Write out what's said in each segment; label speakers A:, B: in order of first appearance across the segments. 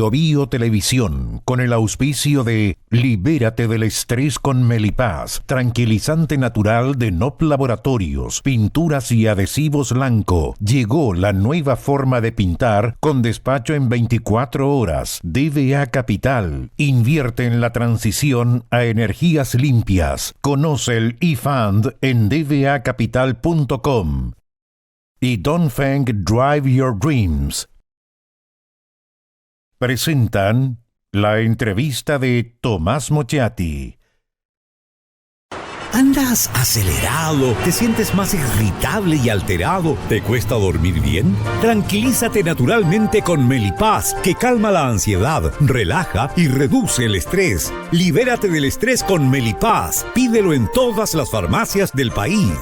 A: Bio Televisión, con el auspicio de Libérate del estrés con Melipaz, tranquilizante natural de NOP Laboratorios, pinturas y adhesivos Lanco. Llegó la nueva forma de pintar con despacho en 24 horas. DBA Capital, invierte en la transición a energías limpias. Conoce el eFund en dbacapital.com. Y Dongfeng Drive Your Dreams presentan la entrevista de Tomás Mochiati.
B: ¿Andas acelerado? ¿Te sientes más irritable y alterado? ¿Te cuesta dormir bien? Tranquilízate naturalmente con Melipaz, que calma la ansiedad, relaja y reduce el estrés. Libérate del estrés con Melipaz. Pídelo en todas las farmacias del país.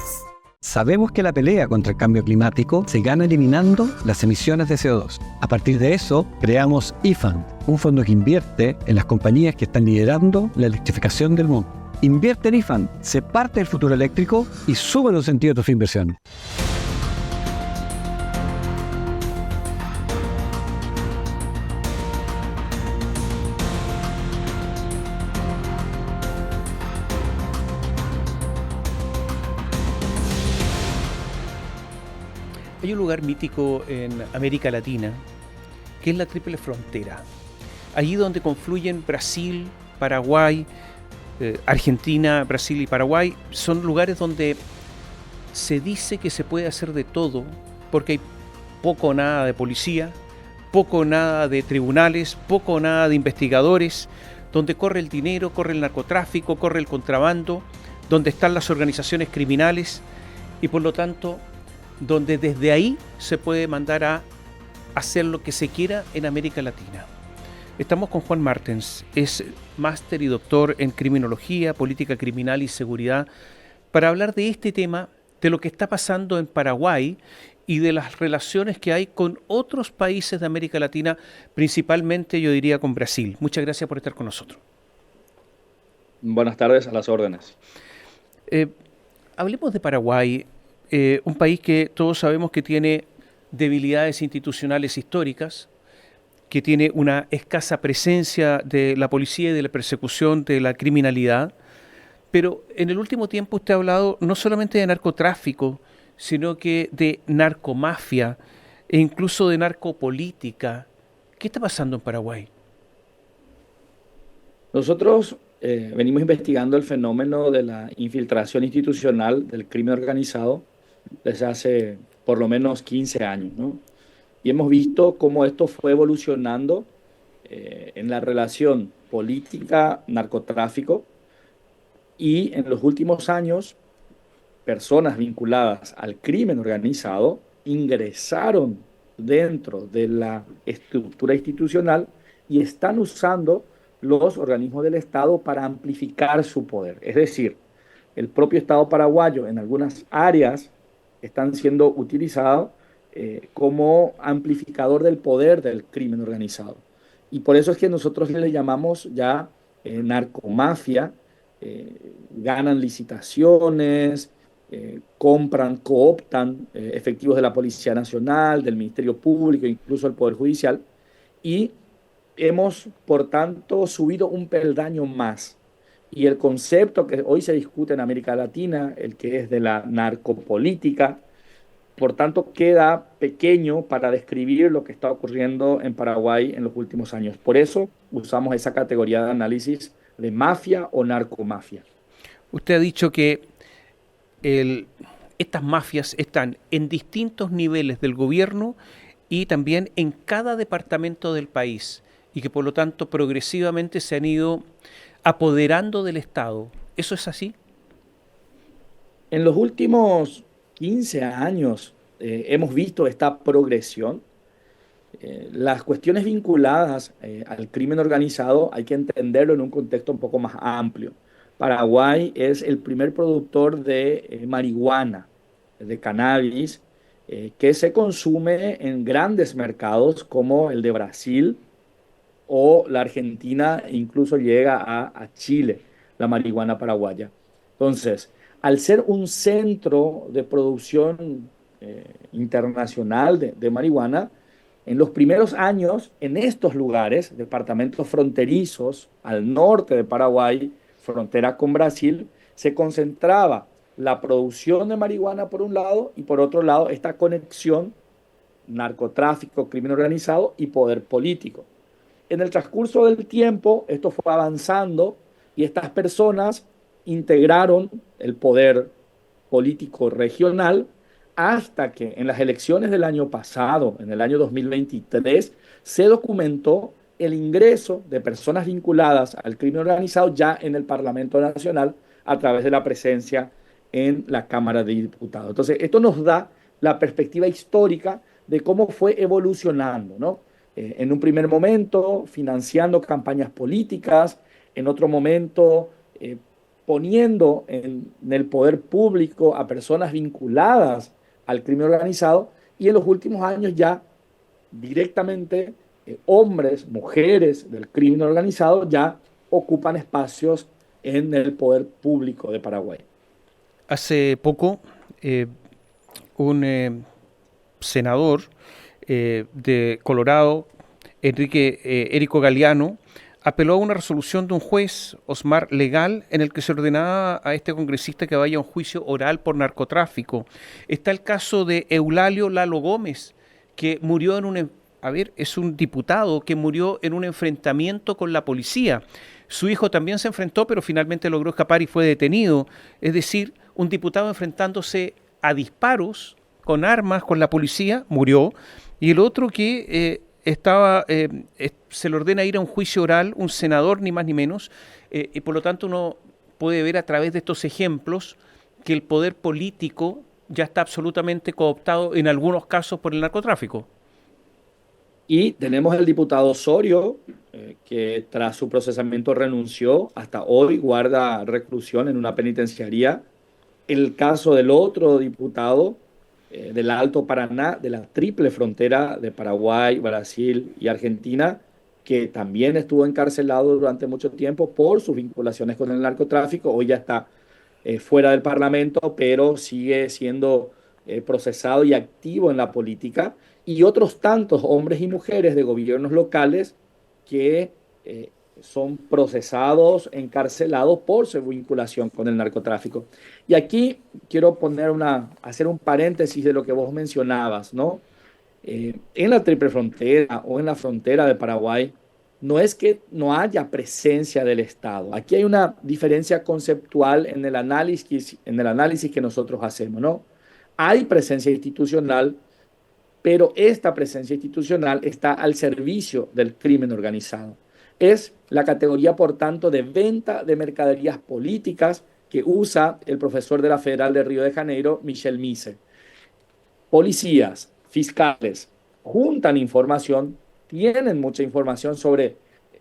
C: Sabemos que la pelea contra el cambio climático se gana eliminando las emisiones de CO2. A partir de eso, creamos eFund, un fondo que invierte en las compañías que están liderando la electrificación del mundo. Invierte en eFund, sé parte del futuro eléctrico y sube los sentidos de tu inversión.
D: Hay un lugar mítico en América Latina que es la Triple Frontera. Allí donde confluyen Brasil, Paraguay, Argentina, Brasil y Paraguay, son lugares donde se dice que se puede hacer de todo porque hay poco o nada de policía, poco o nada de tribunales, poco o nada de investigadores, donde corre el dinero, corre el narcotráfico, corre el contrabando, donde están las organizaciones criminales y por lo tanto donde desde ahí se puede mandar a hacer lo que se quiera en América Latina. Estamos con Juan Martens, es máster y doctor en criminología, política criminal y seguridad, para hablar de este tema, de lo que está pasando en Paraguay y de las relaciones que hay con otros países de América Latina, principalmente yo diría con Brasil. Muchas gracias por estar con nosotros.
E: Buenas tardes, a las órdenes.
D: Hablemos de Paraguay. Un país que todos sabemos que tiene debilidades institucionales históricas, que tiene una escasa presencia de la policía y de la persecución de la criminalidad, pero en el último tiempo usted ha hablado no solamente de narcotráfico, sino que de narcomafia e incluso de narcopolítica. ¿Qué está pasando en Paraguay?
E: Nosotros venimos investigando el fenómeno de la infiltración institucional del crimen organizado desde hace por lo menos 15 años, ¿no? Y hemos visto cómo esto fue evolucionando en la relación política-narcotráfico y en los últimos años personas vinculadas al crimen organizado ingresaron dentro de la estructura institucional y están usando los organismos del Estado para amplificar su poder. Es decir, el propio Estado paraguayo en algunas áreas están siendo utilizados como amplificador del poder del crimen organizado. Y por eso es que nosotros le llamamos ya narcomafia, ganan licitaciones, compran, cooptan efectivos de la Policía Nacional, del Ministerio Público, incluso el Poder Judicial, y hemos, por tanto, subido un peldaño más. Y el concepto que hoy se discute en América Latina, el que es de la narcopolítica, por tanto, queda pequeño para describir lo que está ocurriendo en Paraguay en los últimos años. Por eso usamos esa categoría de análisis de mafia o narcomafia.
D: Usted ha dicho que estas mafias están en distintos niveles del gobierno y también en cada departamento del país y que por lo tanto progresivamente se han ido apoderando del Estado. ¿Eso es así?
E: En los últimos 15 años hemos visto esta progresión. Las cuestiones vinculadas al crimen organizado hay que entenderlo en un contexto un poco más amplio. Paraguay es el primer productor de marihuana, de cannabis, que se consume en grandes mercados como el de Brasil o la Argentina, incluso llega a Chile, la marihuana paraguaya. Entonces, al ser un centro de producción internacional de marihuana, En los primeros años, en estos lugares, departamentos fronterizos al norte de Paraguay, frontera con Brasil, se concentraba la producción de marihuana por un lado y por otro lado esta conexión narcotráfico, crimen organizado y poder político. En el transcurso del tiempo, esto fue avanzando y estas personas integraron el poder político regional hasta que en las elecciones del año pasado, en el año 2023, se documentó el ingreso de personas vinculadas al crimen organizado ya en el Parlamento Nacional a través de la presencia en la Cámara de Diputados. Entonces, esto nos da la perspectiva histórica de cómo fue evolucionando, ¿no? En un primer momento, financiando campañas políticas, en otro momento, poniendo en el poder público a personas vinculadas al crimen organizado, y en los últimos años ya directamente hombres, mujeres del crimen organizado ya ocupan espacios en el poder público de Paraguay.
D: Hace poco, un senador de Colorado, Érico Galeano, apeló a una resolución de un juez, Osmar Legal, en el que se ordenaba a este congresista que vaya a un juicio oral por narcotráfico. Está el caso de Eulalio Lalo Gómez, que murió es un diputado que murió en un enfrentamiento con la policía. Su hijo también se enfrentó, pero finalmente logró escapar y fue detenido. Es decir, un diputado enfrentándose a disparos con armas con la policía, murió, y el otro que se le ordena ir a un juicio oral, un senador ni más ni menos, y por lo tanto uno puede ver a través de estos ejemplos que el poder político ya está absolutamente cooptado en algunos casos por el narcotráfico.
E: Y tenemos el diputado Osorio, que tras su procesamiento renunció, hasta hoy guarda reclusión en una penitenciaría. El caso del otro diputado del Alto Paraná, de la triple frontera de Paraguay, Brasil y Argentina, que también estuvo encarcelado durante mucho tiempo por sus vinculaciones con el narcotráfico. Hoy ya está fuera del Parlamento, pero sigue siendo procesado y activo en la política. Y otros tantos hombres y mujeres de gobiernos locales que son procesados, encarcelados por su vinculación con el narcotráfico. Y aquí quiero hacer un paréntesis de lo que vos mencionabas, ¿no? En la triple frontera o en la frontera de Paraguay, no es que no haya presencia del Estado. Aquí hay una diferencia conceptual en el análisis que nosotros hacemos, ¿no? Hay presencia institucional, pero esta presencia institucional está al servicio del crimen organizado. Es la categoría, por tanto, de venta de mercaderías políticas que usa el profesor de la Federal de Río de Janeiro, Michel Mise. Policías, fiscales, juntan información, tienen mucha información sobre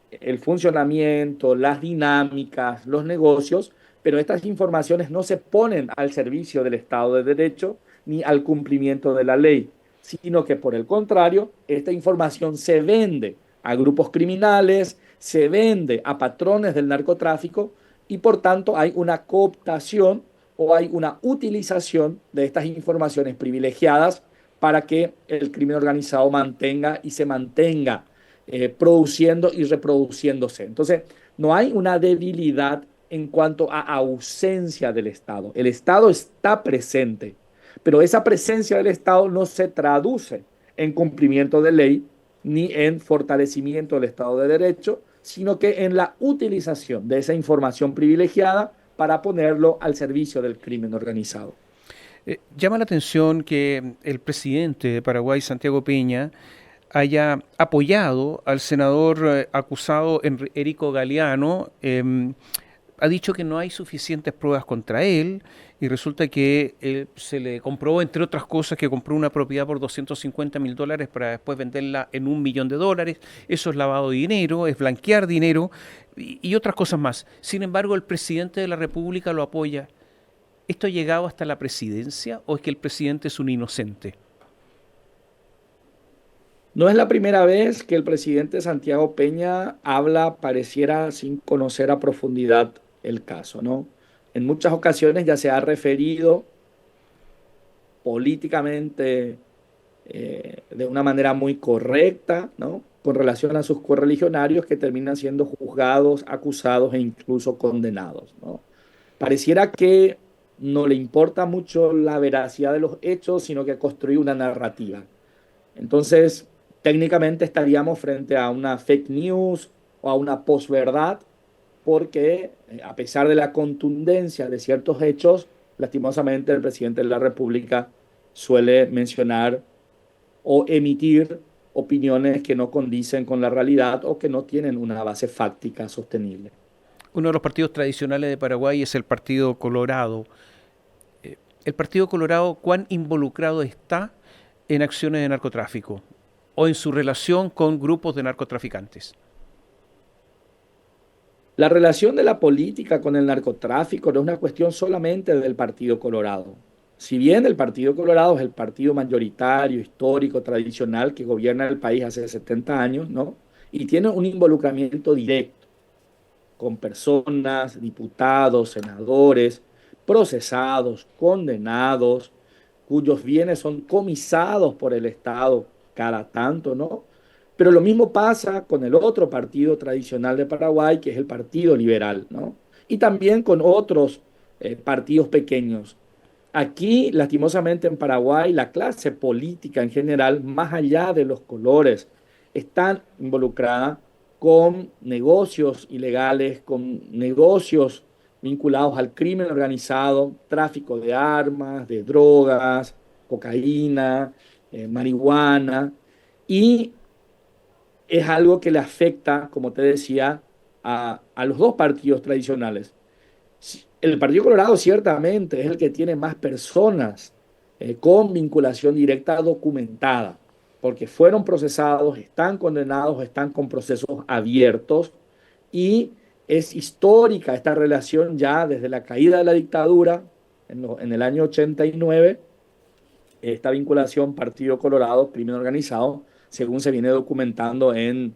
E: el funcionamiento, las dinámicas, los negocios, pero estas informaciones no se ponen al servicio del Estado de Derecho ni al cumplimiento de la ley, sino que por el contrario, esta información se vende a grupos criminales, se vende a patrones del narcotráfico y por tanto hay una cooptación o hay una utilización de estas informaciones privilegiadas para que el crimen organizado mantenga y se mantenga produciendo y reproduciéndose. Entonces, no hay una debilidad en cuanto a ausencia del Estado. El Estado está presente, pero esa presencia del Estado no se traduce en cumplimiento de ley ni en fortalecimiento del Estado de Derecho, sino que en la utilización de esa información privilegiada para ponerlo al servicio del crimen organizado.
D: Llama la atención que el presidente de Paraguay, Santiago Peña, haya apoyado al senador acusado Érico Galeano. Ha dicho que no hay suficientes pruebas contra él y resulta que se le comprobó, entre otras cosas, que compró una propiedad por $250.000 para después venderla en $1 millón. Eso es lavado de dinero, es blanquear dinero y otras cosas más. Sin embargo, el presidente de la República lo apoya. ¿Esto ha llegado hasta la presidencia o es que el presidente es un inocente?
E: No es la primera vez que el presidente Santiago Peña habla, pareciera, sin conocer a profundidad el caso, ¿no? En muchas ocasiones ya se ha referido políticamente de una manera muy correcta, ¿no? Con relación a sus correligionarios que terminan siendo juzgados, acusados e incluso condenados, ¿no? Pareciera que no le importa mucho la veracidad de los hechos, sino que construir una narrativa. Entonces, técnicamente estaríamos frente a una fake news o a una posverdad, porque a pesar de la contundencia de ciertos hechos, lastimosamente el presidente de la República suele mencionar o emitir opiniones que no condicen con la realidad o que no tienen una base fáctica sostenible.
D: Uno de los partidos tradicionales de Paraguay es el Partido Colorado. ¿El Partido Colorado cuán involucrado está en acciones de narcotráfico o en su relación con grupos de narcotraficantes?
E: La relación de la política con el narcotráfico no es una cuestión solamente del Partido Colorado. Si bien el Partido Colorado es el partido mayoritario, histórico, tradicional que gobierna el país hace 70 años, ¿no? Y tiene un involucramiento directo con personas, diputados, senadores, procesados, condenados, cuyos bienes son comisados por el Estado cada tanto, ¿no? Pero lo mismo pasa con el otro partido tradicional de Paraguay, que es el Partido Liberal, ¿no? Y también con otros partidos pequeños. Aquí, lastimosamente en Paraguay, la clase política en general, más allá de los colores, está involucrada con negocios ilegales, con negocios vinculados al crimen organizado, tráfico de armas, de drogas, cocaína, marihuana, y es algo que le afecta, como te decía, a los dos partidos tradicionales. El Partido Colorado ciertamente es el que tiene más personas con vinculación directa documentada, porque fueron procesados, están condenados, están con procesos abiertos y es histórica esta relación ya desde la caída de la dictadura en el año 89, esta vinculación Partido Colorado, crimen organizado, según se viene documentando en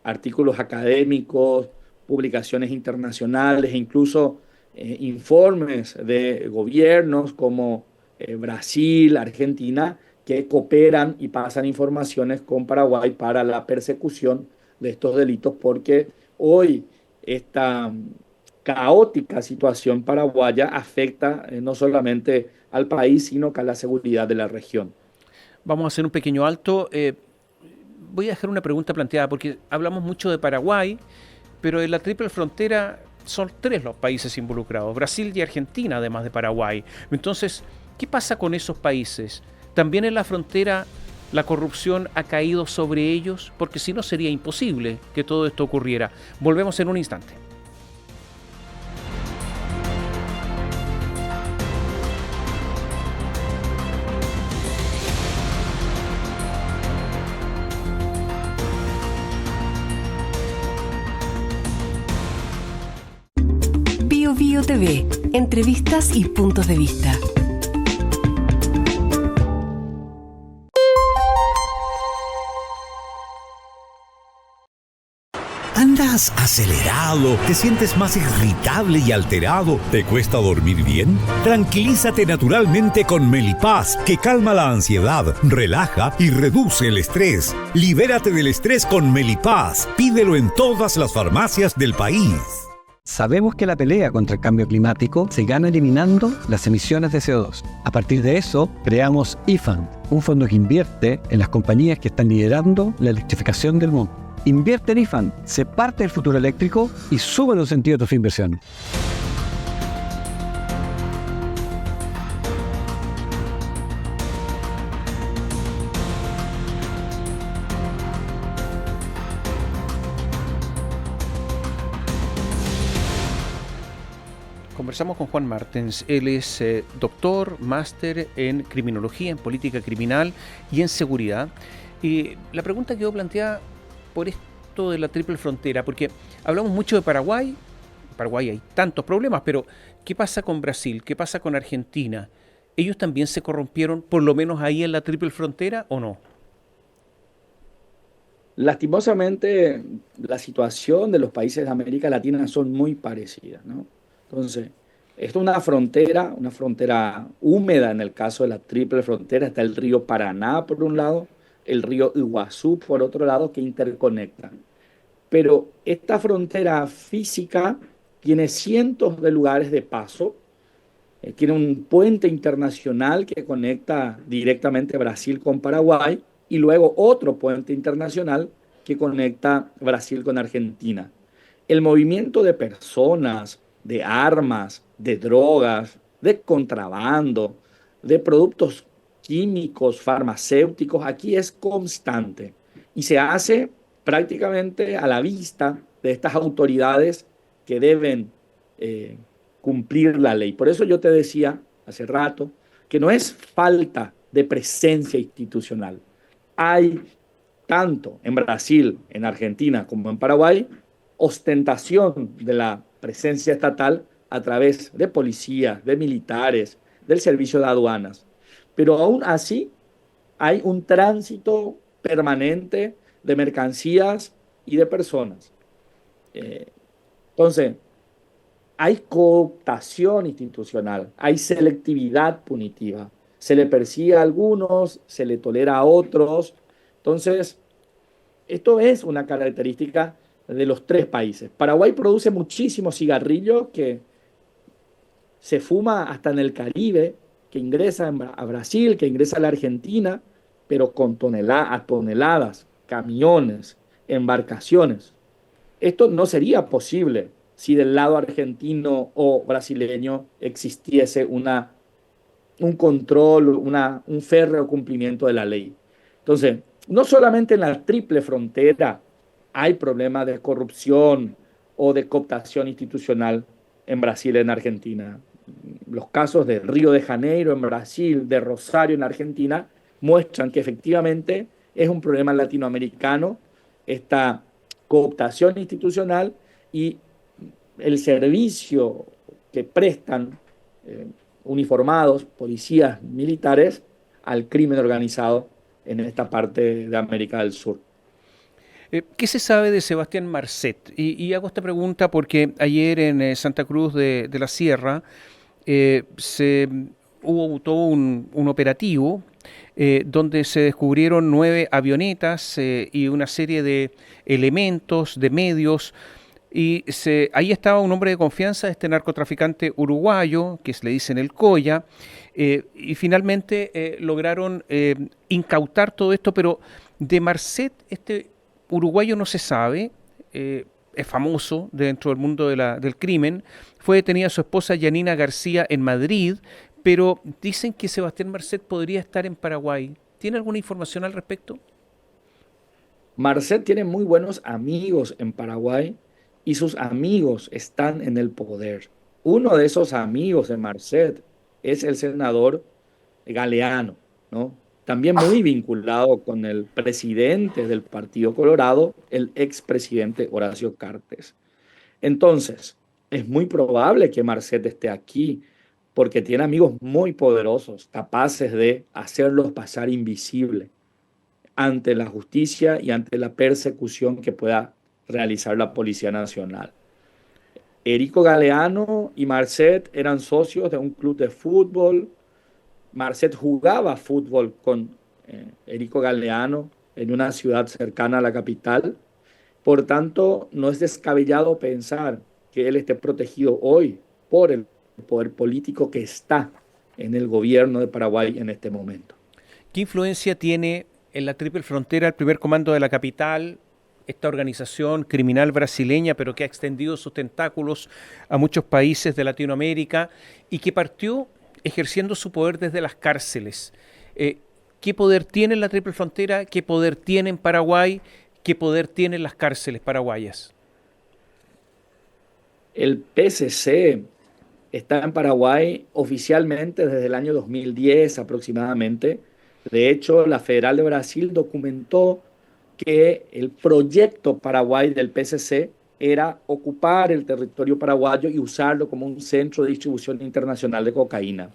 E: artículos académicos, publicaciones internacionales e incluso informes de gobiernos como Brasil, Argentina, que cooperan y pasan informaciones con Paraguay para la persecución de estos delitos, porque hoy esta caótica situación paraguaya afecta no solamente al país, sino que a la seguridad de la región.
D: Vamos a hacer un pequeño alto. Voy a dejar una pregunta planteada porque hablamos mucho de Paraguay, pero en la triple frontera son tres los países involucrados, Brasil y Argentina, además de Paraguay. Entonces, ¿qué pasa con esos países? ¿También en la frontera la corrupción ha caído sobre ellos? Porque si no sería imposible que todo esto ocurriera. Volvemos en un instante.
F: Bio TV, entrevistas y puntos de vista.
B: ¿Andas acelerado? ¿Te sientes más irritable y alterado? ¿Te cuesta dormir bien? Tranquilízate naturalmente con Melipaz, que calma la ansiedad, relaja y reduce el estrés. Libérate del estrés con Melipaz. Pídelo en todas las farmacias del país.
C: Sabemos que la pelea contra el cambio climático se gana eliminando las emisiones de CO2. A partir de eso, creamos IFAN, un fondo que invierte en las compañías que están liderando la electrificación del mundo. Invierte en IFAN, sé parte del futuro eléctrico y sube los sentidos de tu inversión.
D: Conversamos con Juan Martens. Él es doctor, máster en criminología, en política criminal y en seguridad. Y la pregunta quedó planteada por esto de la triple frontera, porque hablamos mucho de Paraguay. En Paraguay hay tantos problemas, pero ¿qué pasa con Brasil? ¿Qué pasa con Argentina? ¿Ellos también se corrompieron, por lo menos ahí en la triple frontera, o no?
E: Lastimosamente, la situación de los países de América Latina son muy parecidas, ¿no? Entonces, Esto es una frontera húmeda en el caso de la triple frontera. Está el río Paraná por un lado, el río Iguazú por otro lado, que interconectan. Pero esta frontera física tiene cientos de lugares de paso. Tiene un puente internacional que conecta directamente Brasil con Paraguay y luego otro puente internacional que conecta Brasil con Argentina. El movimiento de personas, de armas, de drogas, de contrabando, de productos químicos, farmacéuticos, aquí es constante y se hace prácticamente a la vista de estas autoridades que deben cumplir la ley. Por eso yo te decía hace rato que no es falta de presencia institucional. Hay tanto en Brasil, en Argentina como en Paraguay, ostentación de la presencia estatal a través de policías, de militares, del servicio de aduanas. Pero aún así hay un tránsito permanente de mercancías y de personas. Entonces, hay cooptación institucional, hay selectividad punitiva. Se le persigue a algunos, se le tolera a otros. Entonces, esto es una característica de los tres países. Paraguay produce muchísimos cigarrillos que se fuma hasta en el Caribe, que ingresa a Brasil, que ingresa a la Argentina, pero con toneladas, camiones, embarcaciones. Esto no sería posible si del lado argentino o brasileño existiese un control, un férreo cumplimiento de la ley. Entonces, no solamente en la triple frontera hay problemas de corrupción o de cooptación institucional en Brasil y en Argentina. Los casos de Río de Janeiro en Brasil, de Rosario en Argentina, muestran que efectivamente es un problema latinoamericano esta cooptación institucional y el servicio que prestan uniformados, policías militares, al crimen organizado en esta parte de América del Sur.
D: ¿Qué se sabe de Sebastián Marcet? Y hago esta pregunta porque ayer en Santa Cruz de la Sierra hubo todo un operativo donde se descubrieron 9 avionetas y una serie de elementos, de medios. Y ahí estaba un hombre de confianza, este narcotraficante uruguayo, que le dicen el Coya, y finalmente lograron incautar todo esto, pero de Marcet, este uruguayo no se sabe, es famoso dentro del mundo del crimen, fue detenida su esposa Yanina García en Madrid, pero dicen que Sebastián Marcet podría estar en Paraguay. ¿Tiene alguna información al respecto?
E: Marcet tiene muy buenos amigos en Paraguay y sus amigos están en el poder. Uno de esos amigos de Marcet es el senador Galeano, ¿no? También muy vinculado con el presidente del Partido Colorado, el expresidente Horacio Cartes. Entonces, es muy probable que Marcet esté aquí porque tiene amigos muy poderosos, capaces de hacerlos pasar invisible ante la justicia y ante la persecución que pueda realizar la Policía Nacional. Erico Galeano y Marcet eran socios de un club de fútbol. Marcet jugaba fútbol con Erico Galeano en una ciudad cercana a la capital. Por tanto, no es descabellado pensar que él esté protegido hoy por el poder político que está en el gobierno de Paraguay en este momento.
D: ¿Qué influencia tiene en la triple frontera el primer comando de la capital, esta organización criminal brasileña, pero que ha extendido sus tentáculos a muchos países de Latinoamérica y que partió ejerciendo su poder desde las cárceles? ¿Qué poder tiene la triple frontera? ¿Qué poder tiene en Paraguay? ¿Qué poder tienen las cárceles paraguayas?
E: El PCC está en Paraguay oficialmente desde el año 2010 aproximadamente. De hecho, la Federal de Brasil documentó que el proyecto Paraguay del PCC era ocupar el territorio paraguayo y usarlo como un centro de distribución internacional de cocaína.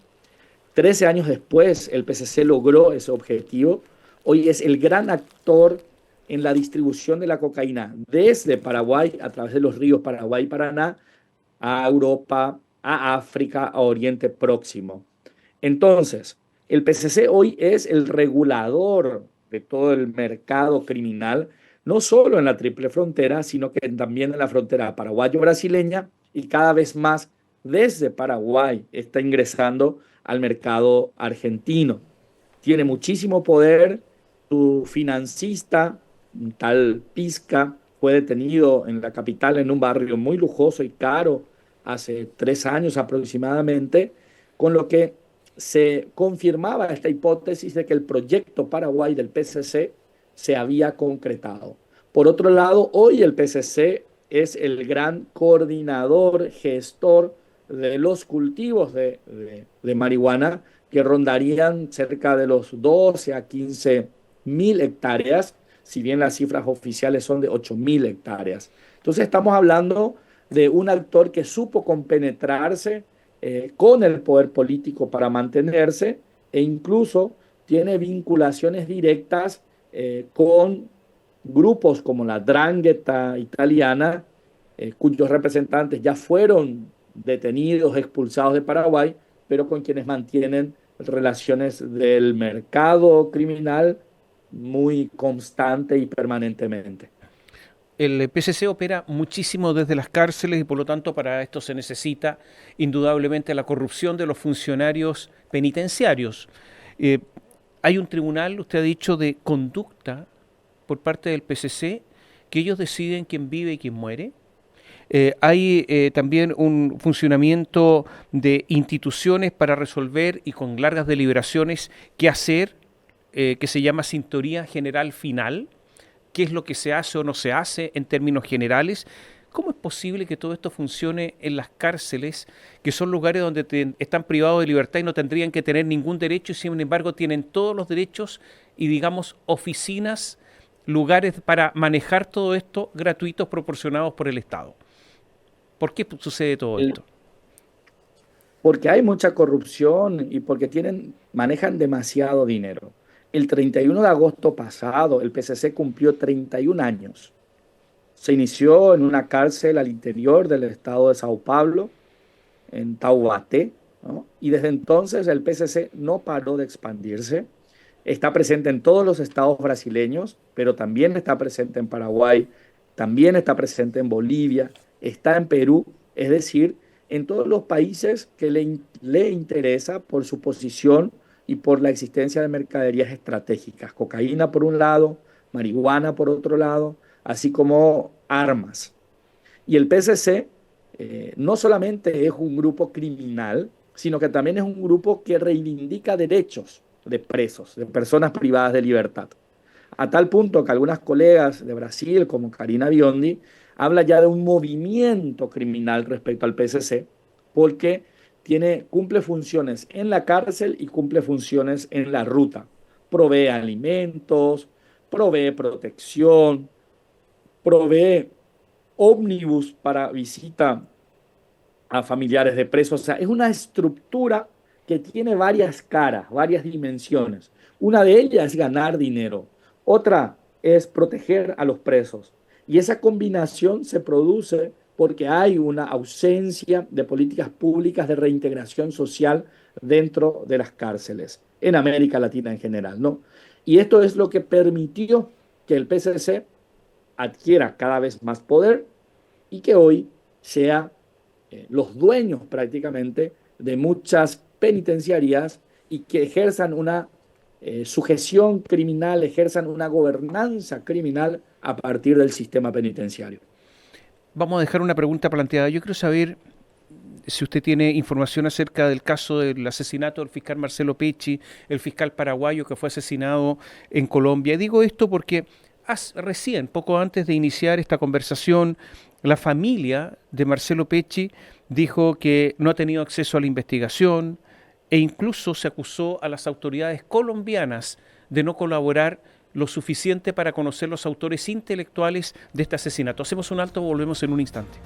E: 13 años después, el PCC logró ese objetivo. Hoy es el gran actor en la distribución de la cocaína desde Paraguay, a través de los ríos Paraguay y Paraná, a Europa, a África, a Oriente Próximo. Entonces, el PCC hoy es el regulador de todo el mercado criminal, no solo en la triple frontera, sino que también en la frontera paraguayo-brasileña, y cada vez más desde Paraguay está ingresando al mercado argentino. Tiene muchísimo poder. Su financista, un tal Pizca, fue detenido en la capital en un barrio muy lujoso y caro hace 3 años aproximadamente, con lo que se confirmaba esta hipótesis de que el proyecto Paraguay del PCC se había concretado. Por otro lado, hoy el PCC es el gran coordinador, gestor de los cultivos de marihuana, que rondarían cerca de los 12 a 15 mil hectáreas, si bien las cifras oficiales son de 8.000 hectáreas. Entonces estamos hablando de un actor que supo compenetrarse con el poder político para mantenerse, e incluso tiene vinculaciones directas con grupos como la 'Ndrangheta italiana, cuyos representantes ya fueron detenidos, expulsados de Paraguay, pero con quienes mantienen relaciones del mercado criminal muy constante y permanentemente.
D: El PCC opera muchísimo desde las cárceles y por lo tanto para esto se necesita indudablemente la corrupción de los funcionarios penitenciarios. Hay un tribunal, usted ha dicho, de conducta por parte del PCC, que ellos deciden quién vive y quién muere. Hay también un funcionamiento de instituciones para resolver y con largas deliberaciones qué hacer, que se llama Sintonía General Final, qué es lo que se hace o no se hace en términos generales. ¿Cómo es posible que todo esto funcione en las cárceles, que son lugares donde están privados de libertad y no tendrían que tener ningún derecho, y sin embargo tienen todos los derechos y, digamos, oficinas, lugares para manejar todo esto gratuitos proporcionados por el Estado? ¿Por qué sucede todo esto?
E: Porque hay mucha corrupción y porque manejan demasiado dinero. El 31 de agosto pasado, el PCC cumplió 31 años. Se inició en una cárcel al interior del estado de Sao Paulo, en Taubaté, ¿no? Y desde entonces el PCC no paró de expandirse. Está presente en todos los estados brasileños, pero también está presente en Paraguay, también está presente en Bolivia, está en Perú, es decir, en todos los países que le interesa por su posición y por la existencia de mercaderías estratégicas. Cocaína por un lado, marihuana por otro lado, así como armas. Y el PCC no solamente es un grupo criminal, sino que también es un grupo que reivindica derechos de presos, de personas privadas de libertad. A tal punto que algunas colegas de Brasil, como Karina Biondi, habla ya de un movimiento criminal respecto al PCC, porque cumple funciones en la cárcel y cumple funciones en la ruta. Provee alimentos, provee protección, provee ómnibus para visita a familiares de presos. O sea, es una estructura que tiene varias caras, varias dimensiones. Una de ellas es ganar dinero, otra es proteger a los presos. Y esa combinación se produce porque hay una ausencia de políticas públicas de reintegración social dentro de las cárceles, en América Latina en general, ¿no? Y esto es lo que permitió que el PCC adquiera cada vez más poder y que hoy sea los dueños prácticamente de muchas penitenciarías y que ejerzan una sujeción criminal, ejerzan una gobernanza criminal a partir del sistema penitenciario.
D: Vamos a dejar una pregunta planteada. Yo quiero saber si usted tiene información acerca del caso del asesinato del fiscal Marcelo Pecci, el fiscal paraguayo que fue asesinado en Colombia. Y digo esto porque recién, poco antes de iniciar esta conversación, la familia de Marcelo Pecci dijo que no ha tenido acceso a la investigación e incluso se acusó a las autoridades colombianas de no colaborar lo suficiente para conocer los autores intelectuales de este asesinato. Hacemos un alto, volvemos en un instante.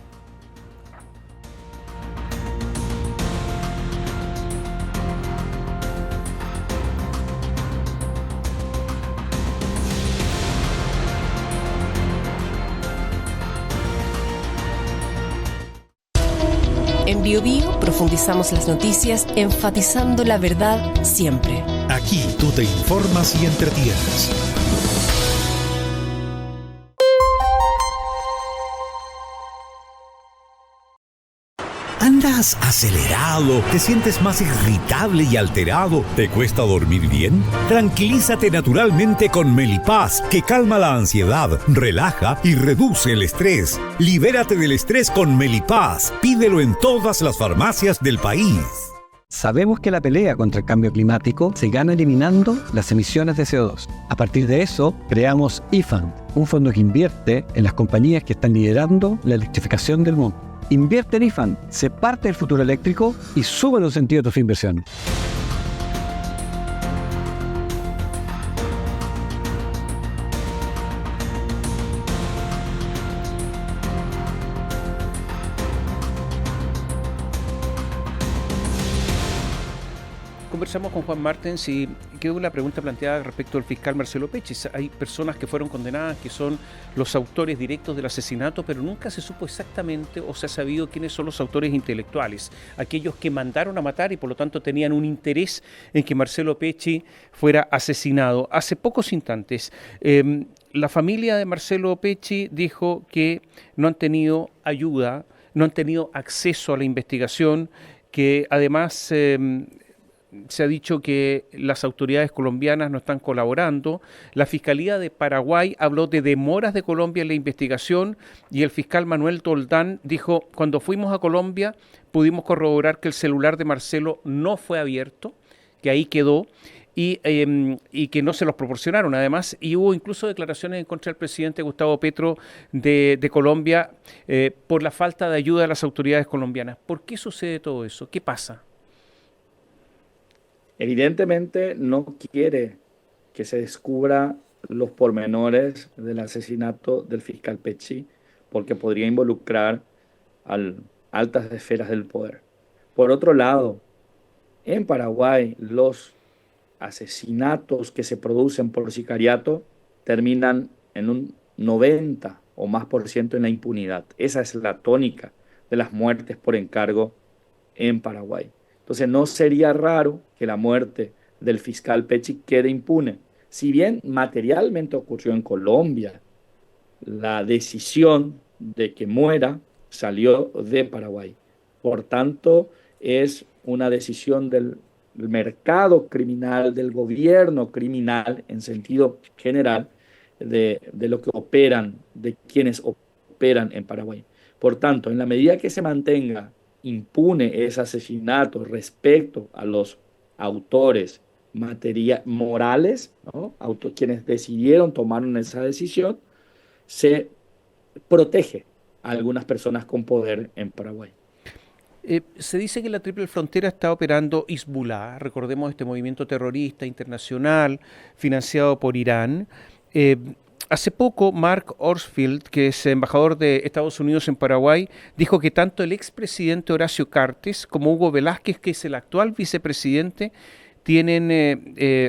F: En En BioBio profundizamos las noticias enfatizando la verdad siempre.
B: Aquí tú te informas y entretienes. ¿Andas acelerado? ¿Te sientes más irritable y alterado? ¿Te cuesta dormir bien? Tranquilízate naturalmente con Melipaz, que calma la ansiedad, relaja y reduce el estrés. Libérate del estrés con Melipaz. Pídelo en todas las farmacias del país.
C: Sabemos que la pelea contra el cambio climático se gana eliminando las emisiones de CO2. A partir de eso, creamos IFAND, un fondo que invierte en las compañías que están liderando la electrificación del mundo. Invierte en IFAND, sé parte del futuro eléctrico y sube los sentidos de tus inversiones.
D: Conversamos con Juan Martens y quedó una pregunta planteada respecto al fiscal Marcelo Pecci. Hay personas que fueron condenadas, que son los autores directos del asesinato, pero nunca se supo exactamente o se ha sabido quiénes son los autores intelectuales, aquellos que mandaron a matar y por lo tanto tenían un interés en que Marcelo Pecci fuera asesinado. Hace pocos instantes, la familia de Marcelo Pecci dijo que no han tenido ayuda, no han tenido acceso a la investigación, que además se ha dicho que las autoridades colombianas no están colaborando. La Fiscalía de Paraguay habló de demoras de Colombia en la investigación y el fiscal Manuel Toldán dijo: cuando fuimos a Colombia pudimos corroborar que el celular de Marcelo no fue abierto, que ahí quedó y que no se los proporcionaron además, y hubo incluso declaraciones en contra del presidente Gustavo Petro de Colombia por la falta de ayuda de las autoridades colombianas. ¿Por qué sucede todo eso? ¿Qué pasa?
E: Evidentemente no quiere que se descubra los pormenores del asesinato del fiscal Pecci, porque podría involucrar a altas esferas del poder. Por otro lado, en Paraguay los asesinatos que se producen por sicariato terminan en un 90 o más por ciento en la impunidad. Esa es la tónica de las muertes por encargo en Paraguay. Entonces no sería raro que la muerte del fiscal Pecci quede impune. Si bien materialmente ocurrió en Colombia, la decisión de que muera salió de Paraguay. Por tanto, es una decisión del mercado criminal, del gobierno criminal en sentido general, de lo que operan, de quienes operan en Paraguay. Por tanto, en la medida que se mantenga impune ese asesinato respecto a los autores morales, ¿no? Quienes decidieron, tomaron esa decisión, se protege a algunas personas con poder en Paraguay.
D: Se dice que en la Triple Frontera está operando Hezbollah, recordemos este movimiento terrorista internacional financiado por Irán. Hace poco, Mark Horsfield, que es embajador de Estados Unidos en Paraguay, dijo que tanto el expresidente Horacio Cartes como Hugo Velázquez, que es el actual vicepresidente, tienen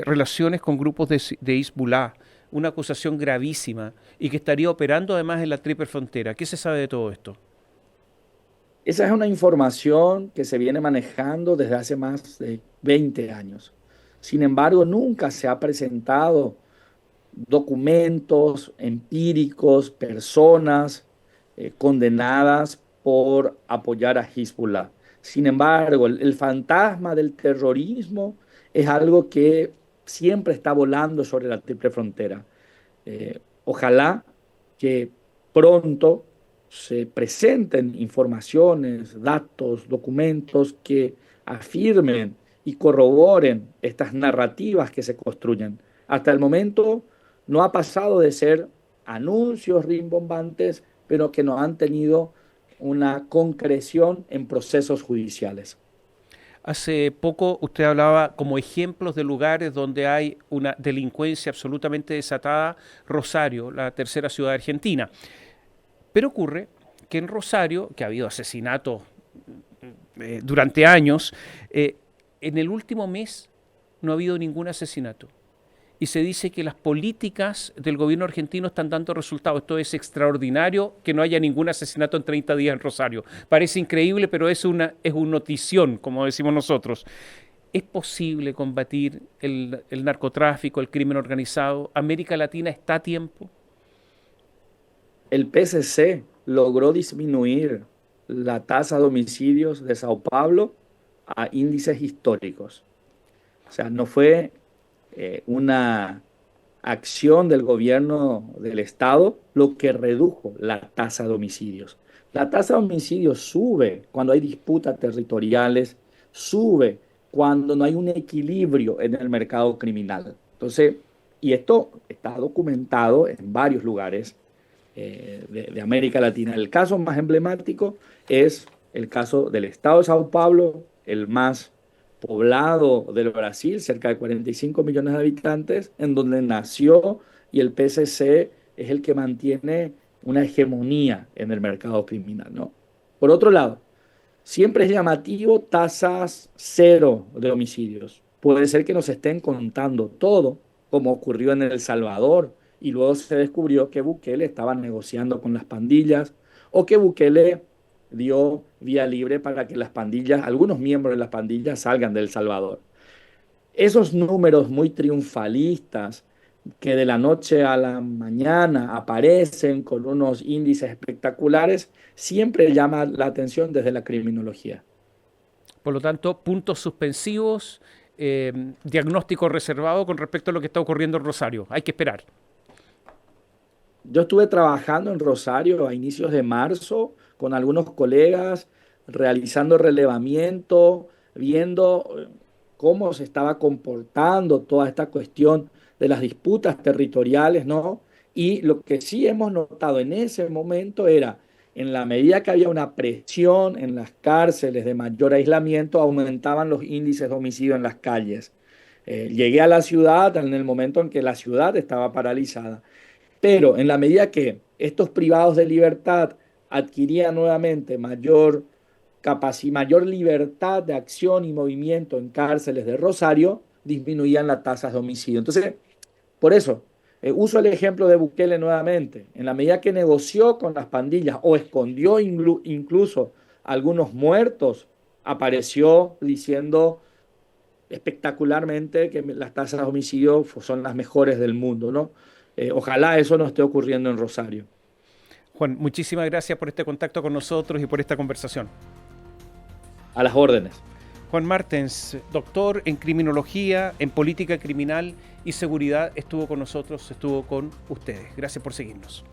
D: relaciones con grupos de Hezbollah, una acusación gravísima, y que estaría operando además en la Triple Frontera. ¿Qué se sabe de todo esto?
E: Esa es una información que se viene manejando desde hace más de 20 años. Sin embargo, nunca se ha presentado documentos empíricos, personas condenadas por apoyar a Hezbollah. Sin embargo, el fantasma del terrorismo es algo que siempre está volando sobre la Triple Frontera. Ojalá que pronto se presenten informaciones, datos, documentos que afirmen y corroboren estas narrativas que se construyen. Hasta el momento no ha pasado de ser anuncios rimbombantes, pero que no han tenido una concreción en procesos judiciales.
D: Hace poco usted hablaba como ejemplos de lugares donde hay una delincuencia absolutamente desatada, Rosario, la tercera ciudad de Argentina. Pero ocurre que en Rosario, que ha habido asesinatos durante años, en el último mes no ha habido ningún asesinato. y se dice que las políticas del gobierno argentino están dando resultados. Esto es extraordinario, que no haya ningún asesinato en 30 días en Rosario. Parece increíble, pero es una notición, como decimos nosotros. ¿Es posible combatir el narcotráfico, el crimen organizado? ¿América Latina está a tiempo?
E: El PSC logró disminuir la tasa de homicidios de Sao Paulo a índices históricos. O sea, no fue una acción del gobierno del Estado lo que redujo la tasa de homicidios. La tasa de homicidios sube cuando hay disputas territoriales, sube cuando no hay un equilibrio en el mercado criminal. Entonces, y esto está documentado en varios lugares de América Latina. El caso más emblemático es el caso del estado de Sao Paulo, el más poblado del Brasil, cerca de 45 millones de habitantes, en donde nació, y el PSC es el que mantiene una hegemonía en el mercado criminal, ¿no? Por otro lado, siempre es llamativo tasas cero de homicidios. Puede ser que nos estén contando todo, como ocurrió en El Salvador, y luego se descubrió que Bukele estaba negociando con las pandillas, o que Bukele dio vía libre para que las pandillas, algunos miembros de las pandillas salgan de El Salvador. Esos números muy triunfalistas que de la noche a la mañana aparecen con unos índices espectaculares, siempre llaman la atención desde la criminología.
D: Por lo tanto, puntos suspensivos, diagnóstico reservado con respecto a lo que está ocurriendo en Rosario. Hay que esperar.
E: Yo estuve trabajando en Rosario a inicios de marzo con algunos colegas, realizando relevamiento, viendo cómo se estaba comportando toda esta cuestión de las disputas territoriales, ¿no? Y lo que sí hemos notado en ese momento era, en la medida que había una presión en las cárceles de mayor aislamiento, aumentaban los índices de homicidio en las calles. Llegué a la ciudad en el momento en que la ciudad estaba paralizada. Pero en la medida que estos privados de libertad adquirían nuevamente mayor libertad de acción y movimiento en cárceles de Rosario, disminuían las tasas de homicidio. Entonces, por eso, uso el ejemplo de Bukele nuevamente. En la medida que negoció con las pandillas o escondió incluso algunos muertos, apareció diciendo espectacularmente que las tasas de homicidio son las mejores del mundo, ¿no? Ojalá eso no esté ocurriendo en Rosario.
D: Juan, muchísimas gracias por este contacto con nosotros y por esta conversación.
E: A las órdenes.
D: Juan Martens, doctor en criminología, en política criminal y seguridad, estuvo con nosotros, estuvo con ustedes. Gracias por seguirnos.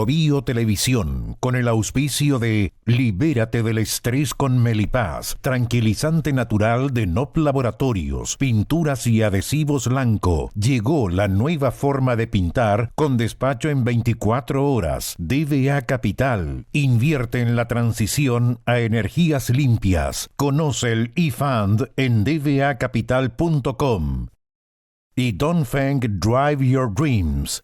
A: Bio Televisión, con el auspicio de Libérate del estrés con Melipaz, tranquilizante natural de NOP Laboratorios, pinturas y adhesivos Lanco. Llegó la nueva forma de pintar con despacho en 24 horas. DVA Capital, invierte en la transición a energías limpias. Conoce el eFund en dvacapital.com. Y Dongfeng Drive Your Dreams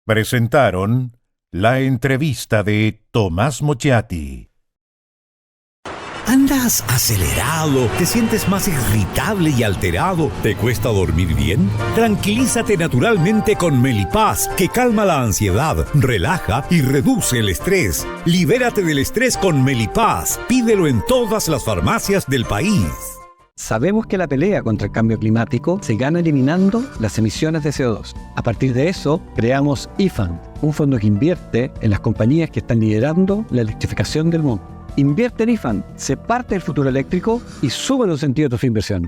A: presentaron la entrevista de Tomás Mochiati.
B: ¿Andas acelerado? ¿Te sientes más irritable y alterado? ¿Te cuesta dormir bien? Tranquilízate naturalmente con Melipaz, que calma la ansiedad, relaja y reduce el estrés. Libérate del estrés con Melipaz. Pídelo en todas las farmacias del país.
C: Sabemos que la pelea contra el cambio climático se gana eliminando las emisiones de CO2. A partir de eso, creamos eFund, un fondo que invierte en las compañías que están liderando la electrificación del mundo. Invierte en eFund, sé parte del futuro eléctrico y sube los sentidos de tu inversión.